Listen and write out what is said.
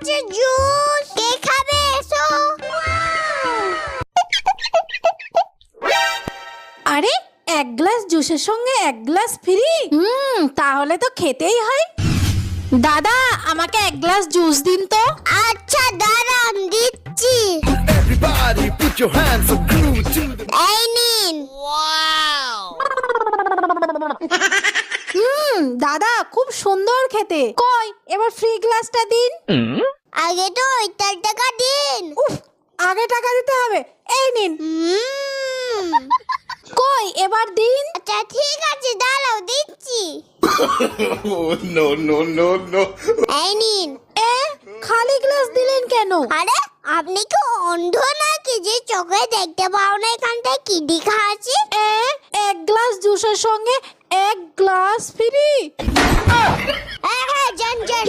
আছে জুস। কে খাবে এসো। আরে এক গ্লাস জুসের সঙ্গে এক গ্লাস ফ্রি। তাহলে তো খেতেই হয়। দাদা আমাকে এক গ্লাস জুস দিন তো। আচ্ছা দাঁড়ান দিচ্ছি। Everybody put your hands up, groove to the এই নিন। দাদা খুব সুন্দর খেতে। কই এবার ফ্রি গ্লাসটা দিন। আগে তো ওইটার টাকা দিন। উফ, আগে টাকা দিতে হবে। এই নিন। কই এবার দিন। আচ্ছা ঠিক আছে দাঁড়াও দিচ্ছি। Oh no no no no! এই নিন। এ খালি গ্লাস দিলেন কেন? আরে আপনি কি অন্ধ নাকি যে চোখে দেখতে পাও না এখানটায় কি লেখা আছে? এক গ্লাস জুসের সঙ্গে এক গ্লাস ফ্রি। হ্যাঁ হ্যাঁ জান জান।